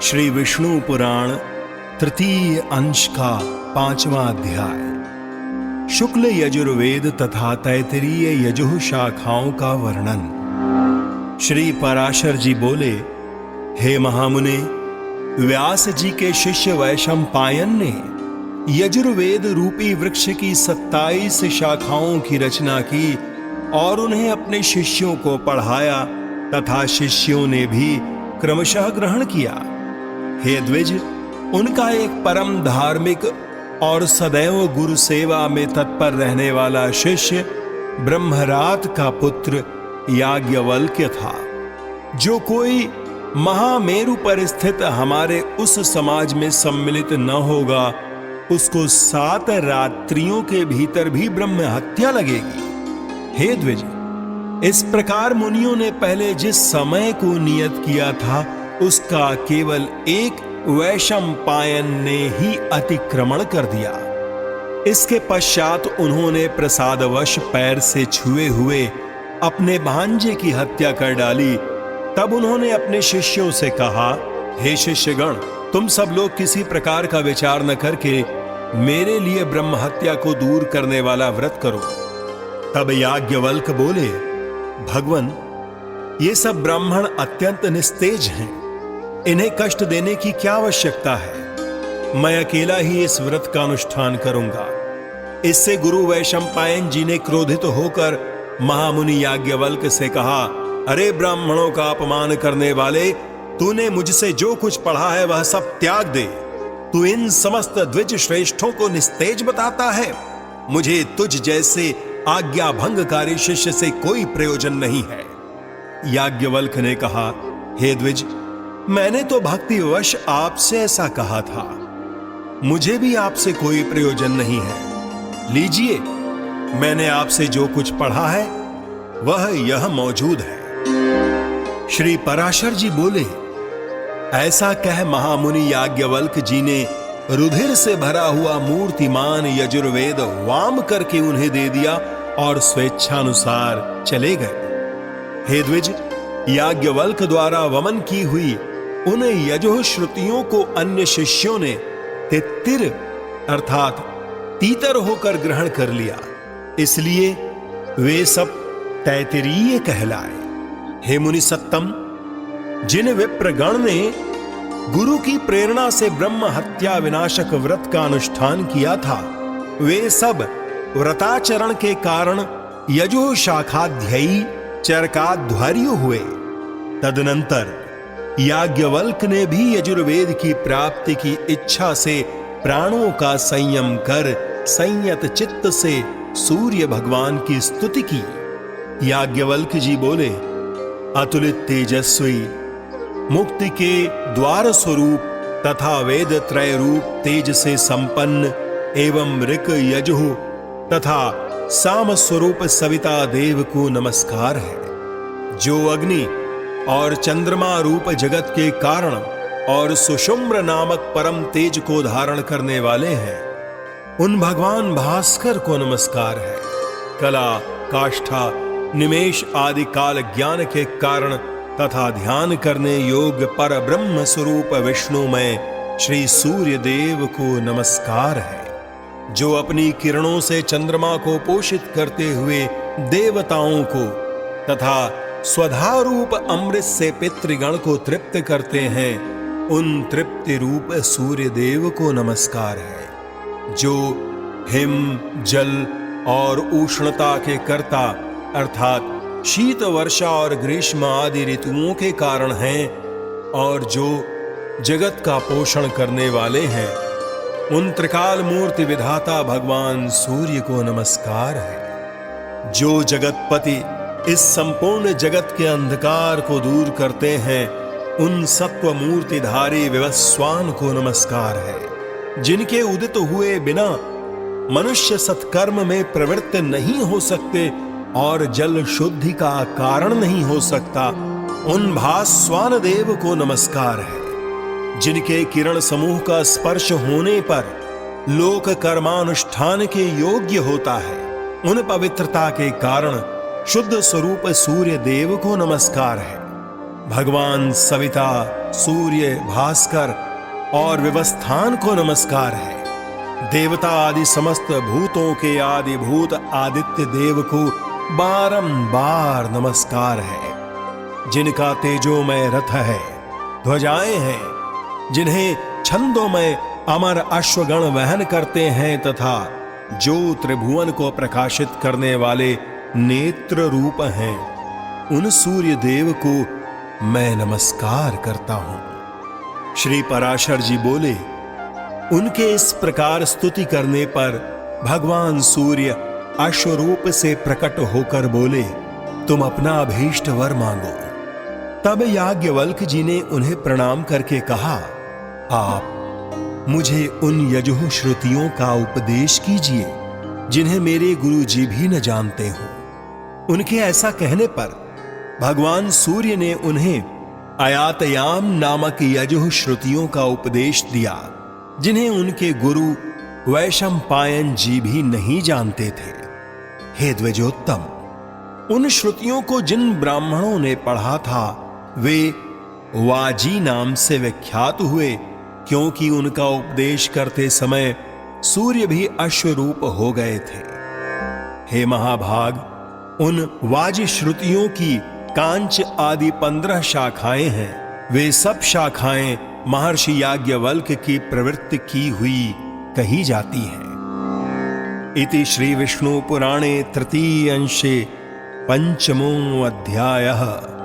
श्री विष्णु पुराण तृतीय अंश का 5वां अध्याय। शुक्ल यजुर्वेद तथा तैतरीय यजुः शाखाओं का वर्णन। श्री पराशर जी बोले, हे महामुने, व्यास जी के शिष्य वैशंपायन ने यजुर्वेद रूपी वृक्ष की 27 शाखाओं की रचना की और उन्हें अपने शिष्यों को पढ़ाया तथा शिष्यों ने भी क्रमशः ग्रहण किया। हे द्विज, उनका एक परम धार्मिक और सदैव गुरु सेवा में तत्पर रहने वाला शिष्य ब्रह्मरात का पुत्र याज्ञवल्क्य था, जो कोई महामेरु पर स्थित हमारे उस समाज में सम्मिलित न होगा, उसको 7 रात्रियों के भीतर भी ब्रह्म हत्या लगेगी। हे द्विज, इस प्रकार मुनियों ने पहले जिस समय को नियत किया था उसका केवल एक वैशंपायन ने ही अतिक्रमण कर दिया। इसके पश्चात उन्होंने प्रसादवश पैर से छुए हुए अपने भांजे की हत्या कर डाली। तब उन्होंने अपने शिष्यों से कहा, हे शिष्यगण, तुम सब लोग किसी प्रकार का विचार न करके मेरे लिए ब्रह्म हत्या को दूर करने वाला व्रत करो। तब याज्ञवल्क्य बोले, भगवन, ये सब ब्राह्मण अत्यंत निस्तेज हैं, इन्हें कष्ट देने की क्या आवश्यकता है। मैं अकेला ही इस व्रत का अनुष्ठान करूंगा। इससे गुरु वैशंपायन जी ने क्रोधित होकर महामुनि याज्ञवल्क्य से कहा, अरे ब्राह्मणों का अपमान करने वाले, तूने मुझसे जो कुछ पढ़ा है वह सब त्याग दे। तू इन समस्त द्विज श्रेष्ठों को निस्तेज बताता है। मुझे तुझ जैसे आज्ञा भंगकारी शिष्य से कोई प्रयोजन नहीं है। याज्ञवल्क्य ने कहा, हे द्विज, मैंने तो भक्तिवश आपसे ऐसा कहा था। मुझे भी आपसे कोई प्रयोजन नहीं है। लीजिए, मैंने आपसे जो कुछ पढ़ा है वह यह मौजूद है। श्री पराशर जी बोले, ऐसा कह महामुनि याज्ञवल्क्य जी ने रुधिर से भरा हुआ मूर्तिमान यजुर्वेद वाम करके उन्हें दे दिया और स्वेच्छानुसार चले गए। हे द्विज, याज्ञवल्क्य द्वारा वमन की हुई उन यजुः श्रुतियों को अन्य शिष्यों ने तित्तिर अर्थात तीतर होकर ग्रहण कर लिया, इसलिए वे सब तैतरीय कहलाए। हे मुनि सत्तम, जिन विप्रगण ने गुरु की प्रेरणा से ब्रह्म हत्या विनाशक व्रत का अनुष्ठान किया था, वे सब व्रताचरण के कारण यजुः शाखाध्ययी चरकाध्वर्य हुए। तदनंतर याज्ञवल्क्य ने भी यजुर्वेद की प्राप्ति की इच्छा से प्राणों का संयम कर संयत चित्त से सूर्य भगवान की स्तुति की। याज्ञवल्क्य जी बोले, अतुलित तेजस्वी, मुक्ति के द्वार स्वरूप तथा वेद त्रय रूप तेज से संपन्न एवं ऋक यजुः तथा साम स्वरूप सविता देव को नमस्कार है, जो अग्नि और चंद्रमा रूप जगत के कारण और सुषुम्र नामक परम तेज को धारण करने वाले हैं। उन भगवान भास्कर को नमस्कार है। कला, काष्ठा, निमेष आदि काल ज्ञान के कारण तथा ध्यान करने योग्य पर ब्रह्म स्वरूप विष्णुमय श्री सूर्य देव को नमस्कार है, जो अपनी किरणों से चंद्रमा को पोषित करते हुए देवताओं को तथा स्वधारूप अमृत से पितृगण को तृप्त करते हैं। उन तृप्ति रूप सूर्य देव को नमस्कार है, जो हिम, जल और उष्णता के कर्ता अर्थात शीत, वर्षा और ग्रीष्म आदि ऋतुओं के कारण हैं और जो जगत का पोषण करने वाले हैं। उन त्रिकाल मूर्ति विधाता भगवान सूर्य को नमस्कार है, जो जगतपति इस संपूर्ण जगत के अंधकार को दूर करते हैं। उन सत्व मूर्तिधारी विवस्वान को नमस्कार है, जिनके उदित हुए बिना मनुष्य सत्कर्म में प्रवृत्त नहीं हो सकते और जल शुद्धि का कारण नहीं हो सकता। उन भास्वान देव को नमस्कार है, जिनके किरण समूह का स्पर्श होने पर लोक कर्मानुष्ठान के योग्य होता है। उन पवित्रता के कारण शुद्ध स्वरूप सूर्य देव को नमस्कार है, भगवान सविता, सूर्य, भास्कर और विवस्थान को नमस्कार है। देवता आदि समस्त भूतों के आदि भूत आदित्य देव को बारंबार नमस्कार है। जिनका तेजोमय रथ है, ध्वजाएं हैं, जिन्हें छंदोमय अमर अश्वगण वहन करते हैं तथा जो त्रिभुवन को प्रकाशित करने वाले नेत्र रूप हैं, उन सूर्य देव को मैं नमस्कार करता हूं। श्री पराशर जी बोले, उनके इस प्रकार स्तुति करने पर भगवान सूर्य अश्वरूप से प्रकट होकर बोले, तुम अपना अभीष्ट वर मांगो। तब याज्ञवल्क्य जी ने उन्हें प्रणाम करके कहा, आप मुझे उन यजुः श्रुतियों का उपदेश कीजिए जिन्हें मेरे गुरु जी भी न जानते हो। उनके ऐसा कहने पर भगवान सूर्य ने उन्हें आयातयाम नामक यजुः श्रुतियों का उपदेश दिया, जिन्हें उनके गुरु वैशंपायन जी भी नहीं जानते थे। हे द्विजोत्तम, उन श्रुतियों को जिन ब्राह्मणों ने पढ़ा था वे वाजी नाम से विख्यात हुए, क्योंकि उनका उपदेश करते समय सूर्य भी अश्वरूप हो गए थे। हे महाभाग, उन वाजी श्रुतियों की कांच आदि 15 शाखाएं हैं। वे सब शाखाएं महर्षि याज्ञवल्क्य की प्रवृत्ति की हुई कही जाती हैं। इति श्री विष्णु पुराणे तृतीय अंशे 5मो अध्यायः।